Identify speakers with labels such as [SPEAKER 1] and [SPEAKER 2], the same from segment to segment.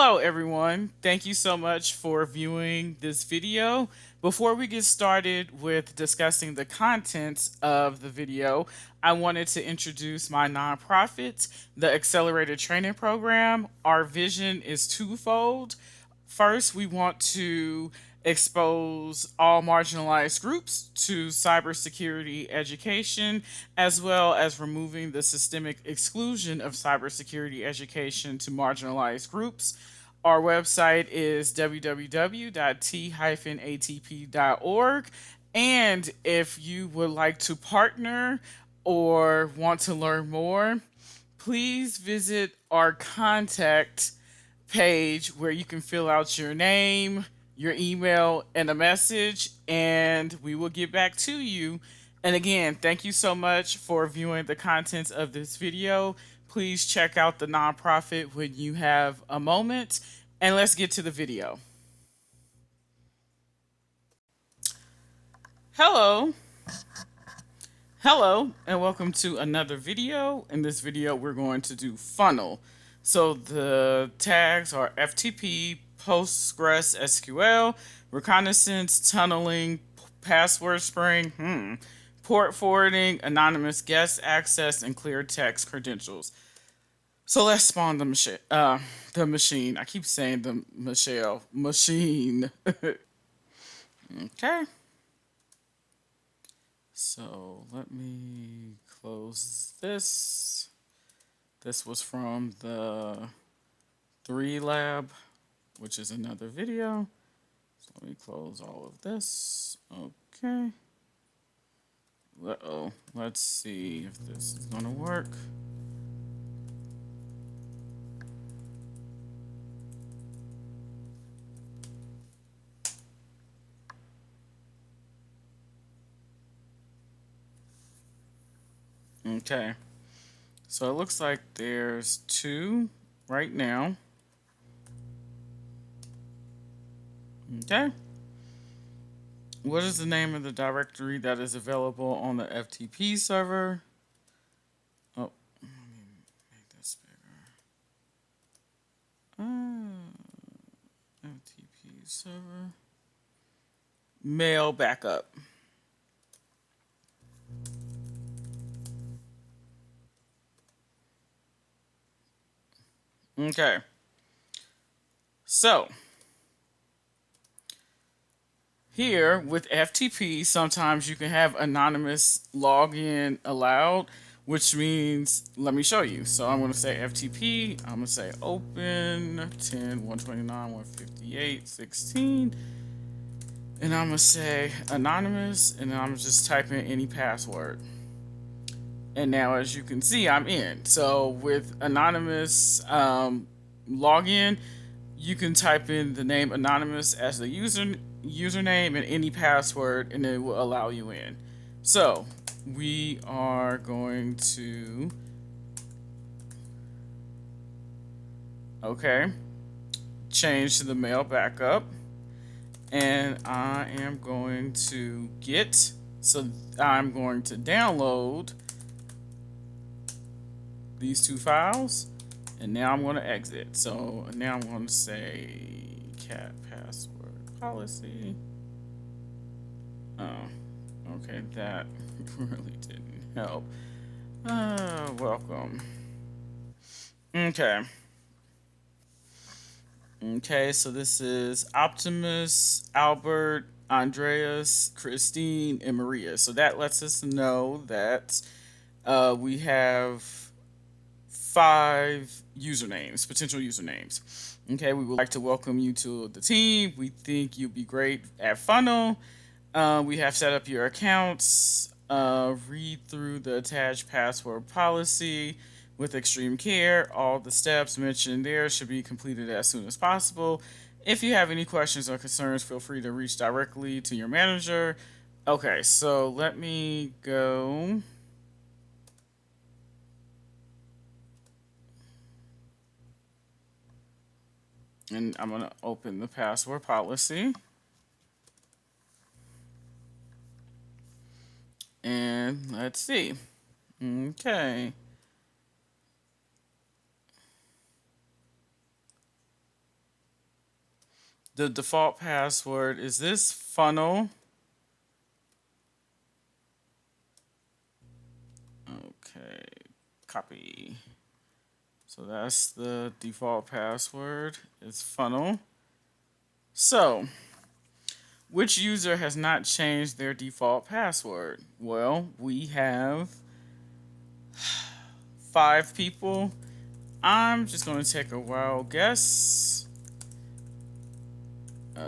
[SPEAKER 1] Hello, everyone. Thank you so much for viewing this video. Before we get started with discussing the contents of the video, I wanted to introduce my nonprofit, the Accelerated Training Program. Our vision is twofold. First, we want to expose all marginalized groups to cybersecurity education, as well as removing the systemic exclusion of cybersecurity education to marginalized groups. Our website is www.t-atp.org. And if you would like to partner or want to learn more, please visit our contact page where you can fill out your name, your email, and a message, and we will get back to you. And again, thank you so much for viewing the contents of this video. Please check out the nonprofit when you have a moment, and let's get to the video. Hello. Hello, and welcome to another video. In this video, we're going to do funnel. So the tags are FTP, Postgres SQL, reconnaissance, tunneling, password spraying, port forwarding, anonymous guest access, and clear text credentials. So let's spawn the machine. The machine. I keep saying the machine. Okay. So let me close this. This was from the 3 lab, which is another video. So let me close all of this. Okay. Uh-oh. Let's see if this is going to work. Okay. So it looks like there's 2 right now. Okay. What is the name of the directory that is available on the FTP server? Oh, let me make this bigger. FTP server. Mail backup. Okay. So, here with FTP, sometimes you can have anonymous login allowed, which means, let me show you. So I'm going to say FTP, I'm going to say open 10, 129, 158, 16, and I'm going to say anonymous, and then I'm just typing any password. And now, as you can see, I'm in. So with anonymous login, you can type in the name anonymous as the username and any password, and it will allow you in. So we are going to change to the mail backup, and I am going to get. So I'm going to download these 2 files, and now I'm going to exit. So now I'm going to say cat password policy. Oh, okay, that really didn't help. Welcome. Okay. Okay, so this is Optimus, Albert, Andreas, Christine, and Maria. So that lets us know that we have 5 usernames, potential usernames. Okay, we would like to welcome you to the team. We think you'll be great at Funnel. We have set up your accounts. Read through the attached password policy with extreme care. All the steps mentioned there should be completed as soon as possible. If you have any questions or concerns, feel free to reach directly to your manager. Okay, so let me go. And I'm going to open the password policy. And let's see. Okay. The default password is this funnel. Okay, copy. So that's the default password. It's funnel. So, which user has not changed their default password? Well, we have 5 people. I'm just going to take a wild guess. 10.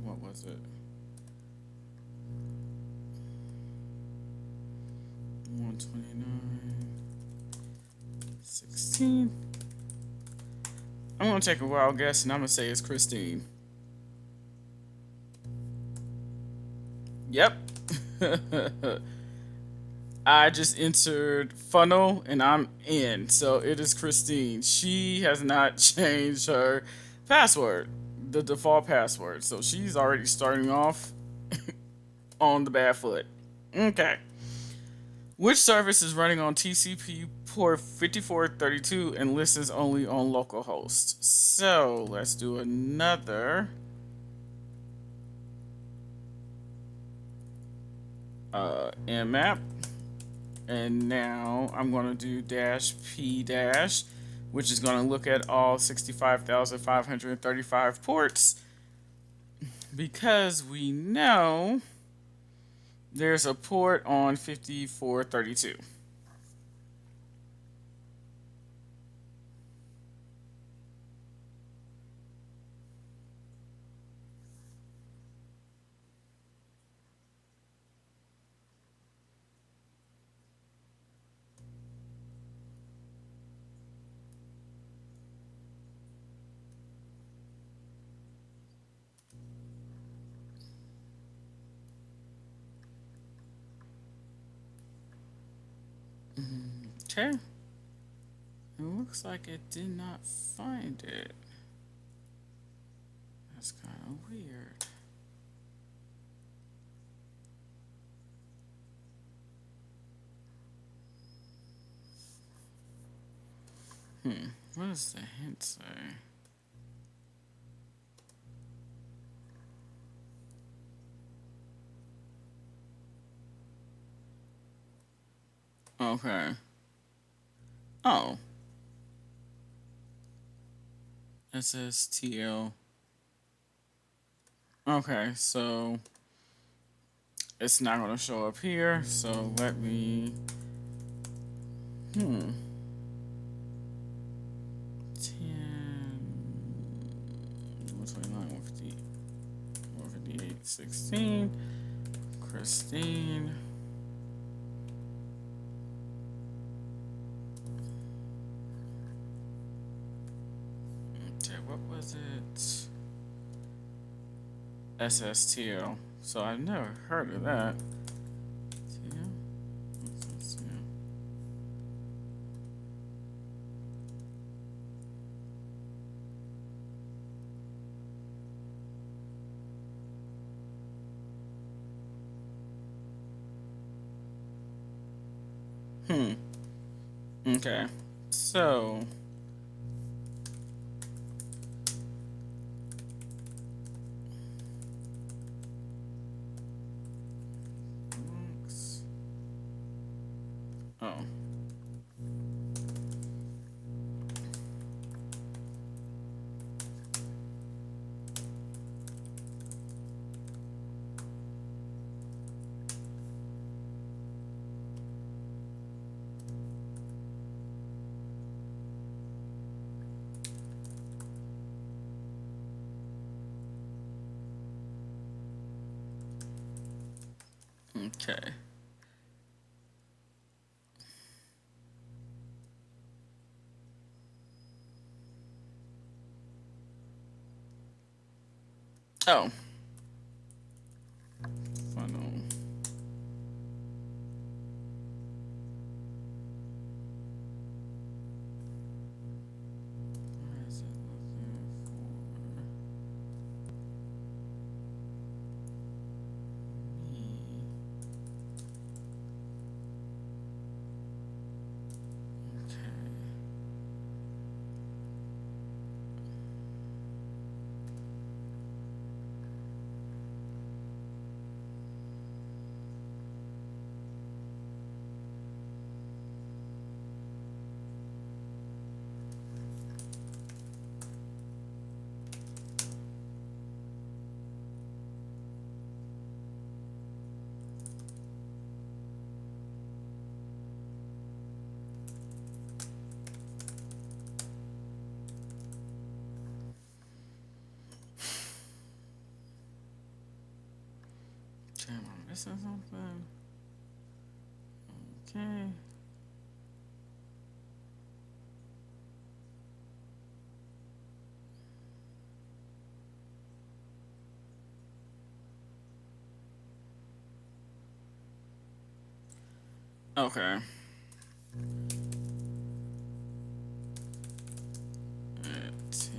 [SPEAKER 1] What was it? 129. 16. I'm going to take a wild guess and I'm going to say it's Christine. Yep. I just entered funnel and I'm in. So it is Christine. She has not changed her password, the default password. So she's already starting off on the bad foot. Okay. Which service is running on TCP port 5432 and listens only on localhost? So let's do another mmap. And now I'm going to do dash p dash, which is going to look at all 65,535 ports because we know there's a port on 5432. Okay. It looks like it did not find it. That's kind of weird. What does the hint say? Okay. Oh. It says TL. Okay, so it's not going to show up here. So let me. 10, 129, 150, 158, 16. Christine. Okay, what was it? SSTL. So I've never heard of that. TL? SSTL. Okay. So oh. Okay. Oh. Funnel. Where is it looking for me? Okay. This is something. Okay. Okay. At 10.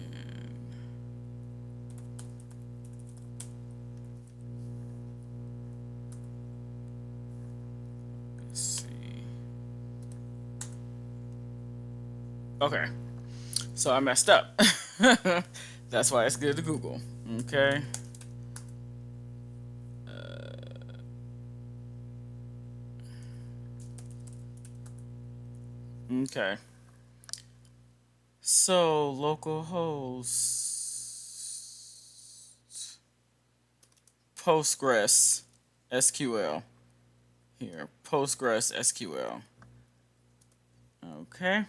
[SPEAKER 1] Let's see. Okay. So I messed up. That's why it's good to Google. Okay. Okay. So localhost Postgres SQL here. Postgres SQL. Okay.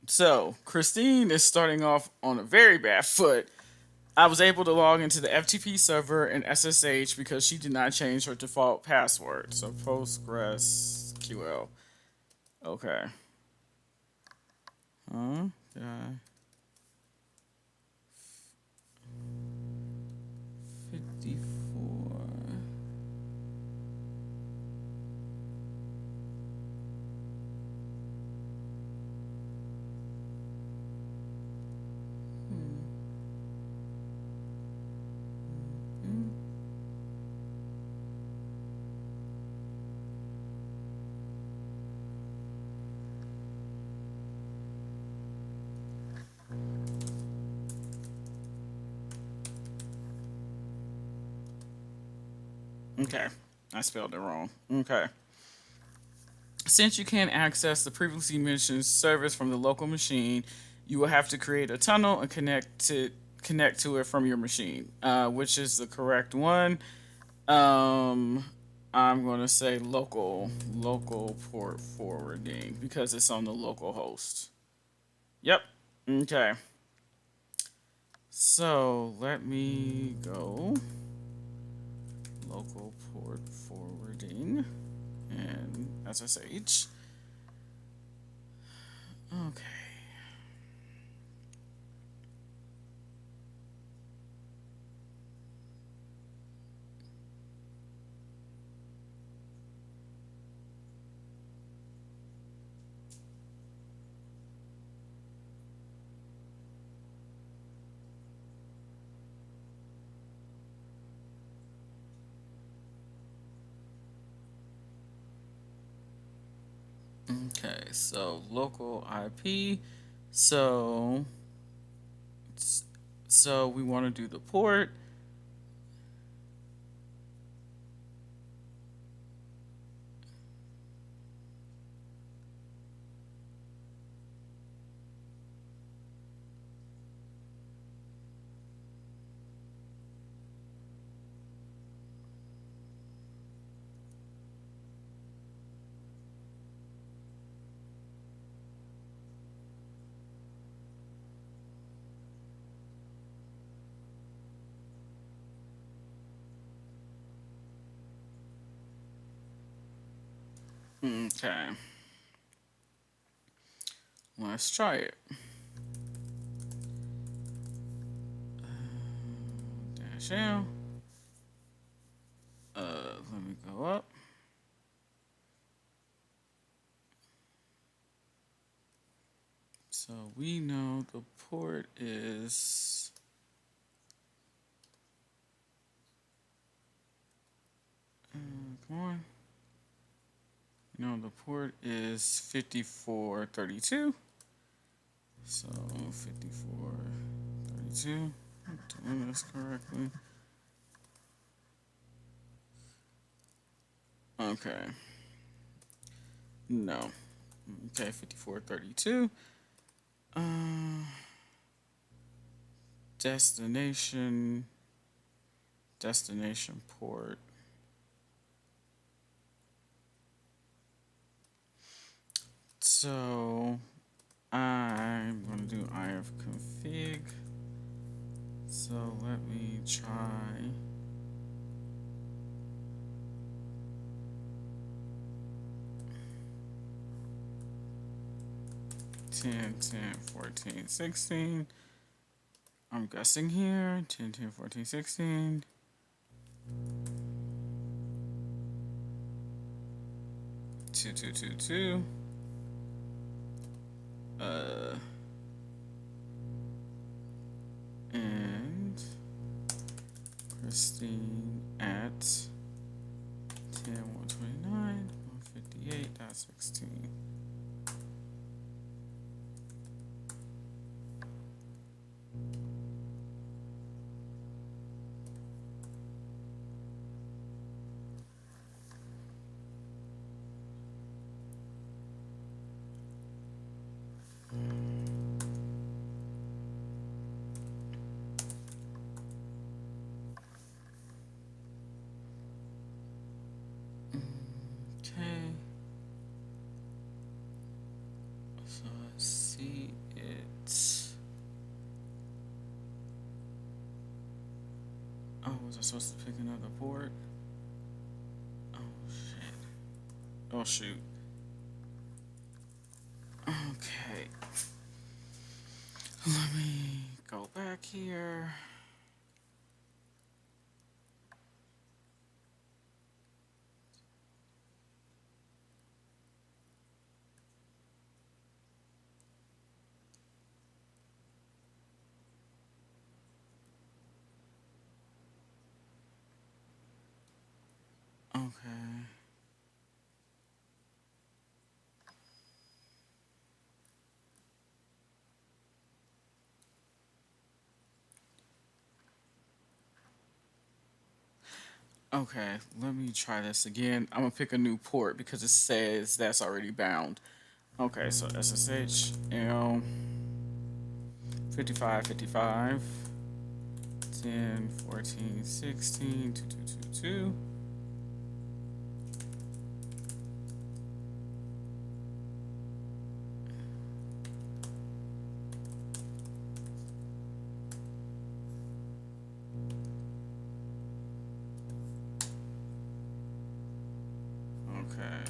[SPEAKER 1] So Christine is starting off on a very bad foot. I was able to log into the FTP server and SSH because she did not change her default password. So PostgreSQL. Okay. Huh? Yeah. 54. Okay. I spelled it wrong. Okay. Since you can't access the previously mentioned service from the local machine, you will have to create a tunnel and connect to it from your machine, which is the correct one. Um, I'm gonna say local port forwarding because it's on the local host. Yep. Okay. So let me go local port forwarding and SSH. Okay. Okay, so local IP. So so we want to do the port. Okay, let's try it. Dash L. Let me go up. So we know the port is come on. No, the port is 5432. So 5432. I'm doing this correctly. Okay. No. Okay, 5432. Uh, destination. Destination port. So I'm gonna do ifconfig. So let me try. 10, 10, 14, 16. I'm guessing here. 10, 10, 14, 16. 2, 2, 2, 2. And Christine at 10, 129, 158.16. Okay. So I see it. Oh, was I supposed to pick another port? Oh shit. Oh shoot. Okay. Let me go back here. Okay. Okay, let me try this again. I'm gonna pick a new port because it says that's already bound. Okay, so SSH L 55 55 10 14 16 2222. Okay.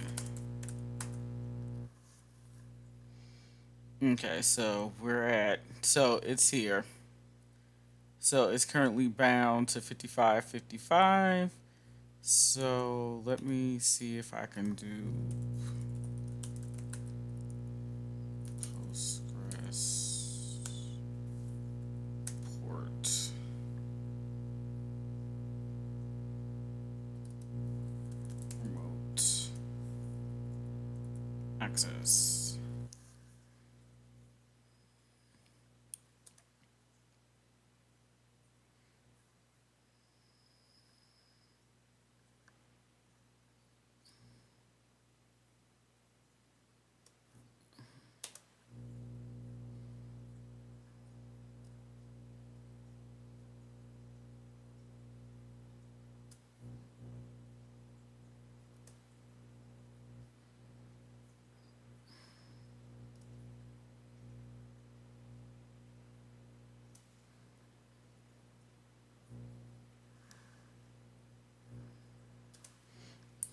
[SPEAKER 1] Okay, so it's here. So it's currently bound to 55 55. So let me see if I can do Postgres port remote access.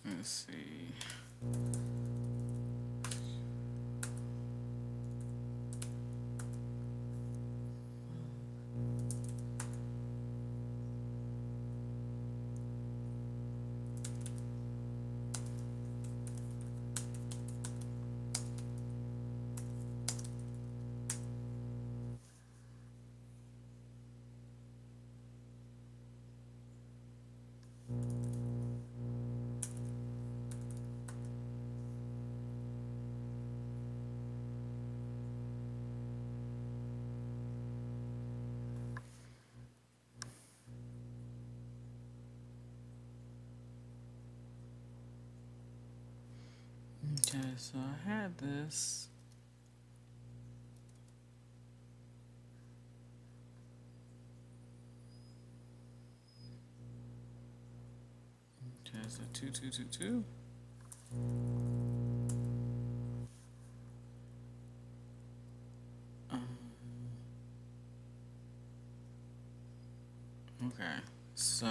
[SPEAKER 1] Let's see. Okay, so I had this. Okay, so 2222. Okay, so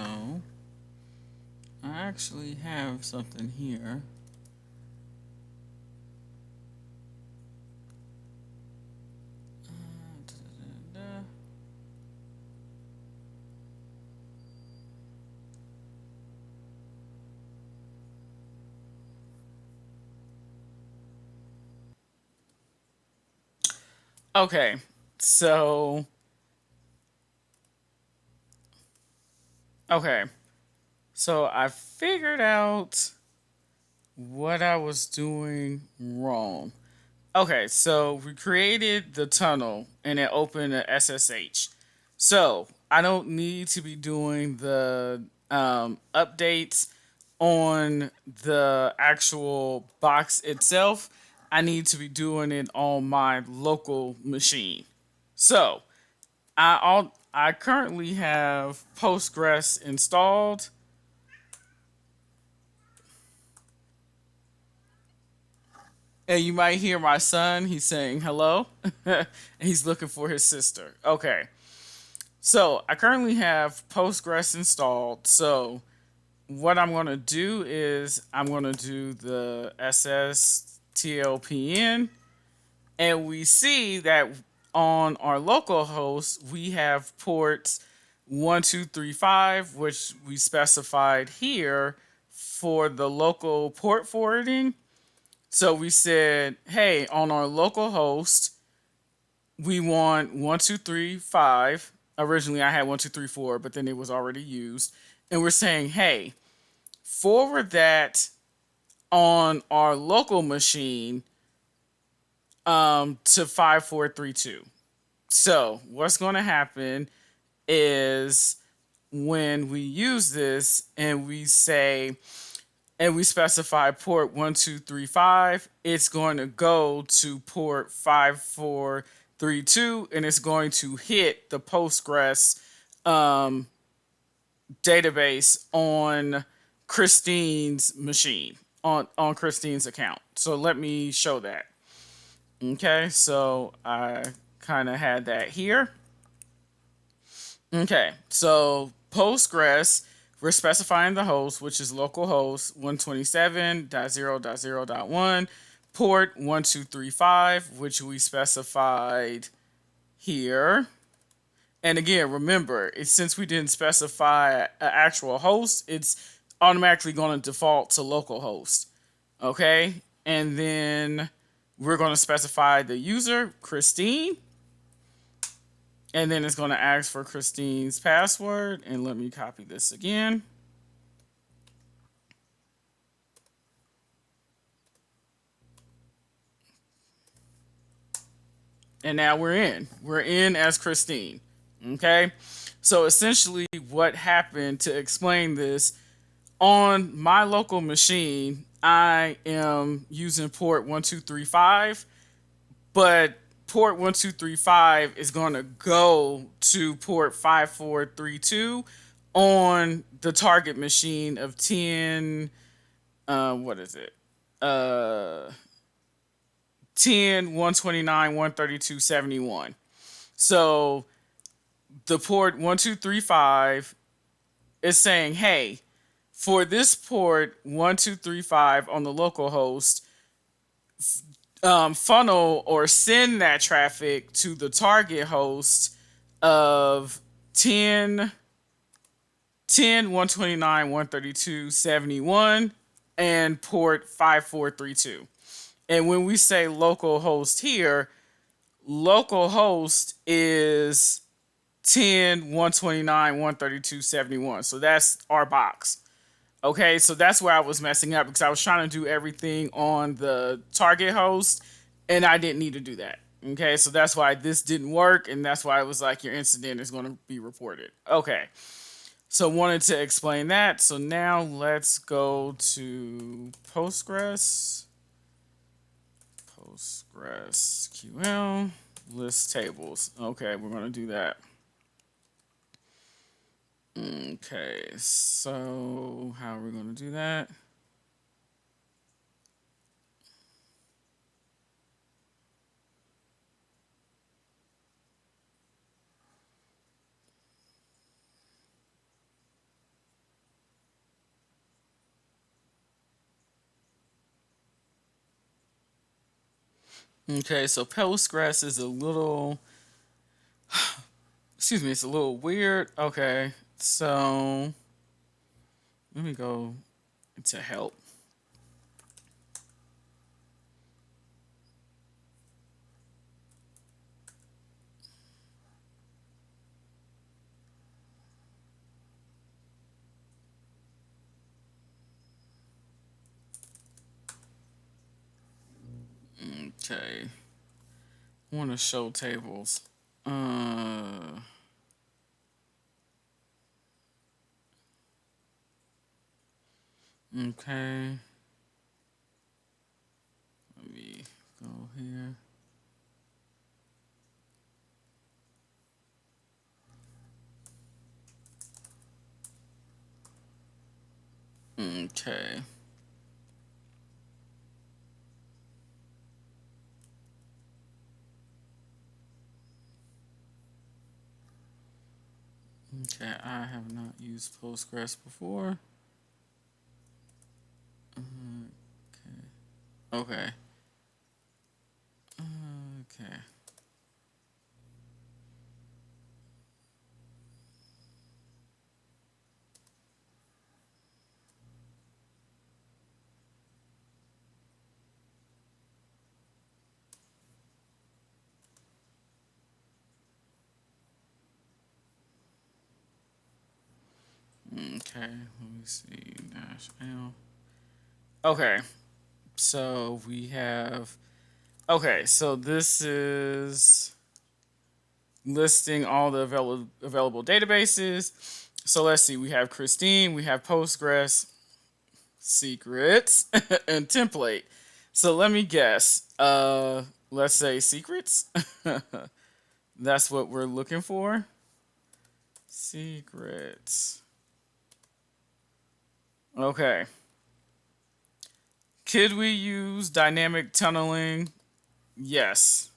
[SPEAKER 1] I actually have something here. Okay, so okay, so I figured out what I was doing wrong. Okay, so we created the tunnel and it opened a SSH. So I don't need to be doing the updates on the actual box itself. I need to be doing it on my local machine. So I currently have Postgres installed. And you might hear my son. He's saying hello. And he's looking for his sister. Okay. So I currently have Postgres installed. So what I'm going to do is I'm going to do the SSTLPN. And we see that on our local host, we have ports 1235, which we specified here for the local port forwarding. So we said, hey, on our local host, we want 1235. Originally, I had 1234, but then it was already used. And we're saying, hey, forward that on our local machine to 5432. So what's going to happen is when we use this and we say, and we specify port 1235, it's going to go to port 5432 and it's going to hit the Postgres um, database on Christine's machine, on Christine's account. So let me show that. Okay, so I kind of had that here. Okay, so Postgres, we're specifying the host, which is localhost 127.0.0.1, port 1235, which we specified here. And again, remember, since we didn't specify an actual host, it's automatically going to default to localhost. Okay, and then we're going to specify the user, Christine, and then it's going to ask for Christine's password. And let me copy this again. And now we're in. We're in as Christine. Okay. So essentially, what happened to explain this on my local machine, I am using port 1235, but port 1235 is going to go to port 5432 on the target machine of 10, what is it? Uh, 10, 129, 132, 71. So the port 1235 is saying, hey, for this port 1235 on the local host, funnel or send that traffic to the target host of 10, 10, 129, 132, 71, and port 5432. And when we say local host here, local host is 10, 129, 132, 71. So that's our box. Okay, so that's where I was messing up because I was trying to do everything on the target host and I didn't need to do that. Okay, so that's why this didn't work and that's why it was like your incident is going to be reported. Okay, so wanted to explain that. So now let's go to Postgres. PostgreSQL list tables. Okay, we're going to do that. Okay, so how are we going to do that? Okay, so Postgres is a little, excuse me, it's a little weird. Okay, so let me go to help. Okay. I want to show tables. Uh, okay. Let me go here. Okay. Okay, I have not used Postgres before. Okay. Okay. Okay. Let me see. Dash L. Okay. So we have. Okay. So this is listing all the available databases. So let's see. We have Christine. We have Postgres, secrets, and template. So let me guess. Let's say secrets. That's what we're looking for. Secrets. Okay. Could we use dynamic tunneling? Yes.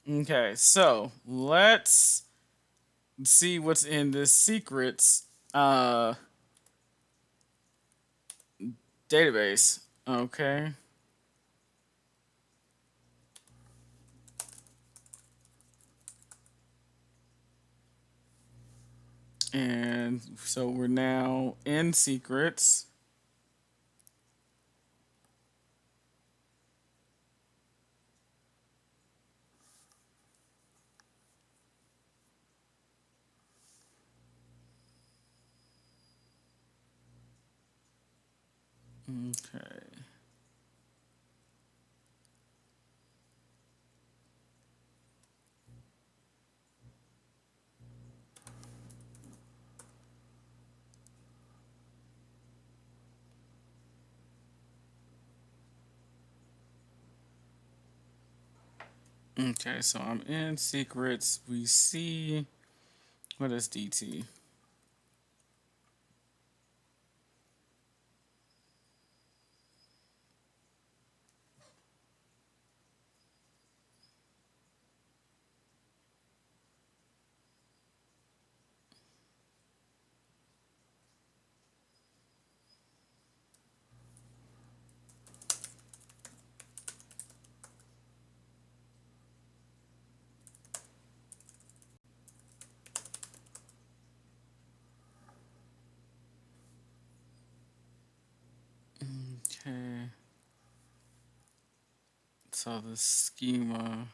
[SPEAKER 1] Okay, so let's see what's in this secrets database. Okay. And so we're now in secrets. Okay. Okay, so I'm in secrets. We see what is DT? Okay. So the schema.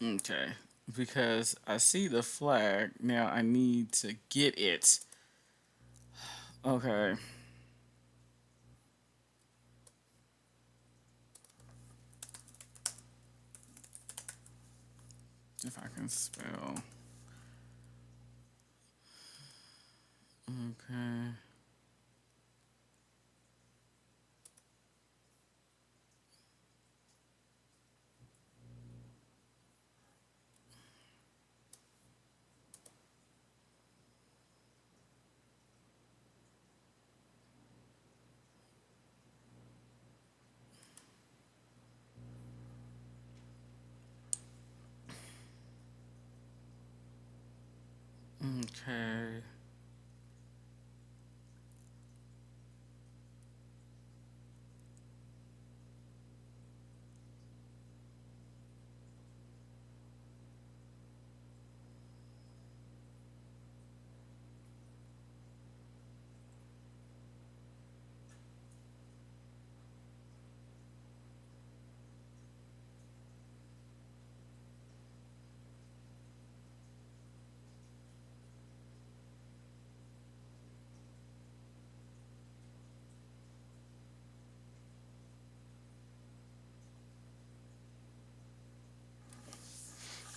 [SPEAKER 1] Okay. Because I see the flag. Now I need to get it. Okay. If I can spell. Okay. Okay.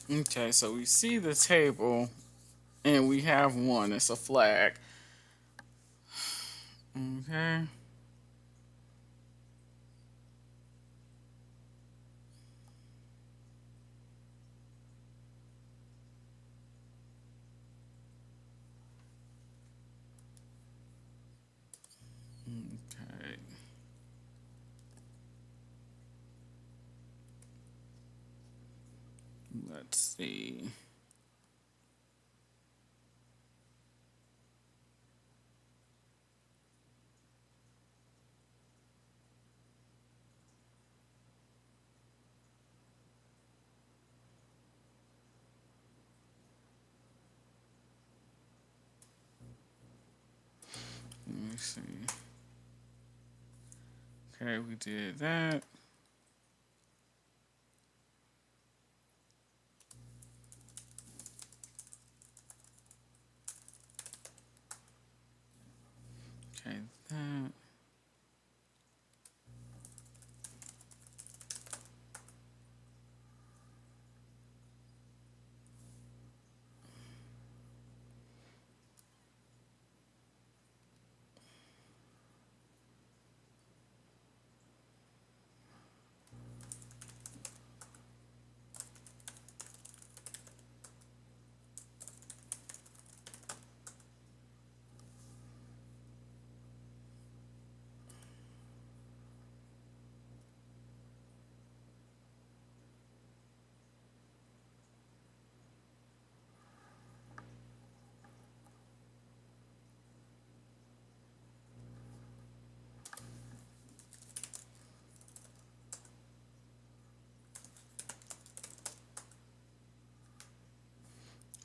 [SPEAKER 1] Okay, so we see the table and we have one. It's a flag. Okay. Okay. Let's see. Let me see. Okay, we did that. Okay, that.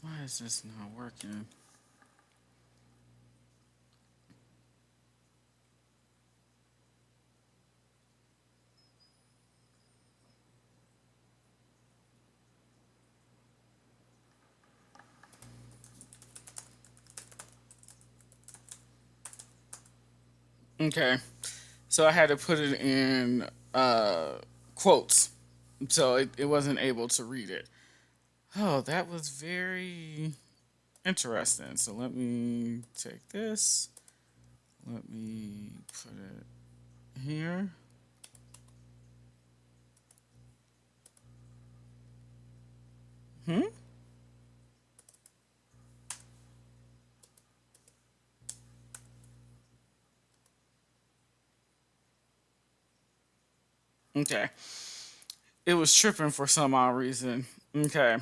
[SPEAKER 1] Why is this not working? Okay, so I had to put it in quotes, so it wasn't able to read it. Oh, that was very interesting. So let me take this. Let me put it here. Hmm. Okay. It was tripping for some odd reason. Okay.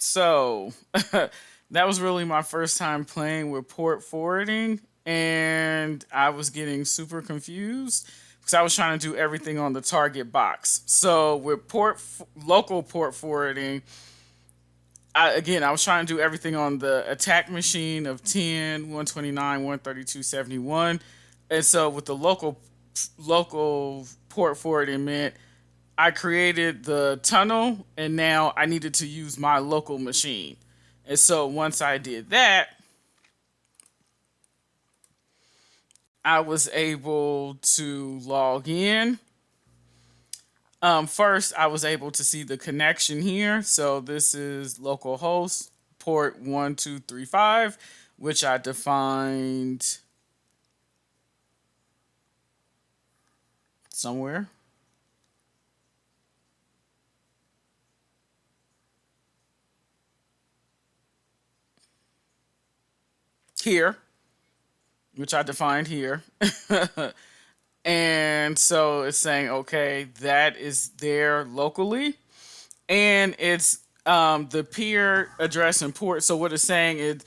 [SPEAKER 1] So that was really my first time playing with port forwarding, and I was getting super confused because I was trying to do everything on the target box. So with local port forwarding, I was trying to do everything on the attack machine of 10, 129, 132, 71. And so with the local port forwarding meant I created the tunnel and now I needed to use my local machine. And so once I did that, I was able to log in. First, I was able to see the connection here. So this is localhost port 1235, which I defined somewhere here, which I defined here. And so it's saying, okay, that is there locally. And it's the peer address and port. So what it's saying is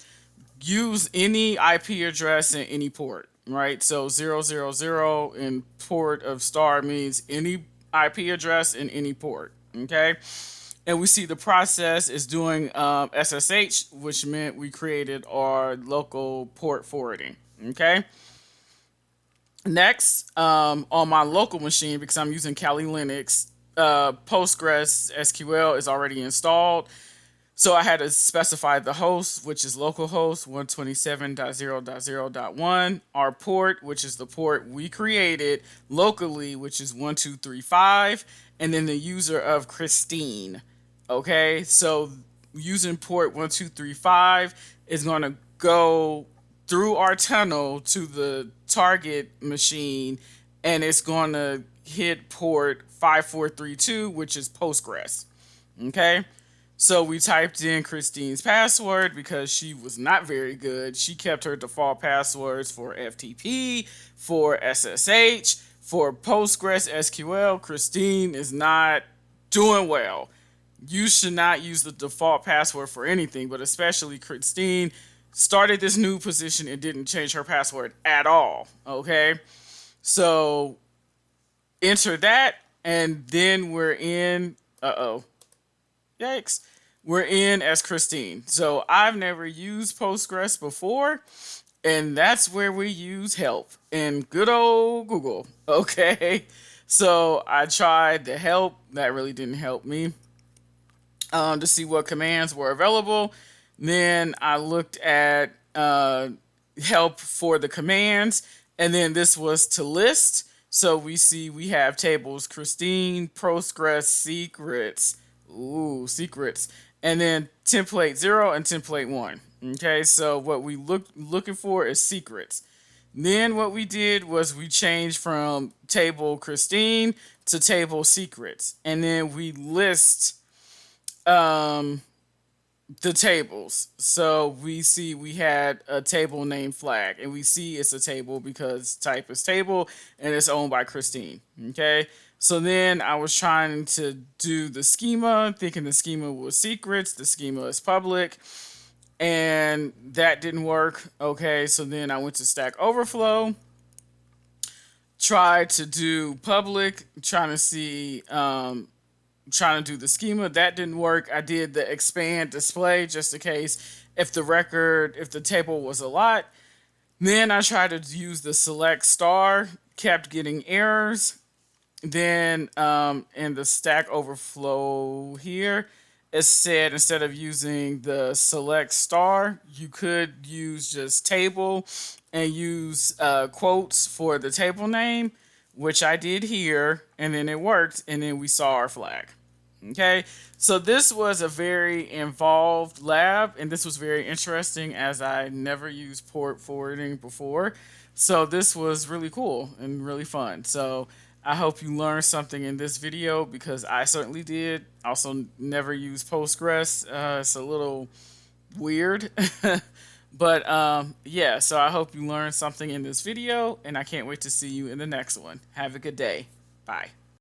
[SPEAKER 1] use any IP address in any port, right? So 000 in port of star means any IP address in any port, okay? And we see the process is doing SSH, which meant we created our local port forwarding, okay? Next, on my local machine, because I'm using Kali Linux, Postgres SQL is already installed. So I had to specify the host, which is localhost 127.0.0.1, our port, which is the port we created locally, which is 1235, and then the user of Christine. Okay, so using port 1235 is going to go through our tunnel to the target machine, and it's going to hit port 5432, which is Postgres. Okay. So we typed in Christine's password because she was not very good. She kept her default passwords for FTP, for SSH, for Postgres SQL. Christine is not doing well. You should not use the default password for anything, but especially Christine started this new position and didn't change her password at all. Okay. So enter that, and then we're in. Uh oh. Yikes. We're in as Christine. So I've never used Postgres before, and that's where we use help in good old Google. Okay. So I tried the help. That really didn't help me to see what commands were available. Then I looked at help for the commands, and then this was to list. So we see we have tables Christine, Postgres, secrets. Ooh, secrets. And then template 0 and template 1. Okay, so what we looking for is secrets. Then what we did was we changed from table Christine to table secrets. And then we list um the tables. So we see we had a table named flag, and we see it's a table because type is table and it's owned by Christine. Okay. So then I was trying to do the schema, thinking the schema was secrets, the schema is public, and that didn't work. Okay. So then I went to Stack Overflow, tried to do public, trying to do the schema. That didn't work. I did the expand display just in case if the table was a lot. Then I tried to use the select star, kept getting errors. Then in the Stack Overflow here, it said instead of using the select star, you could use just table and use quotes for the table name, which I did here, and then it worked, and then we saw our flag. Okay, so this was a very involved lab, and this was very interesting as I never used port forwarding before. So this was really cool and really fun. So I hope you learned something in this video because I certainly did. Also, never used Postgres. It's a little weird. But yeah, so I hope you learned something in this video, and I can't wait to see you in the next one. Have a good day. Bye.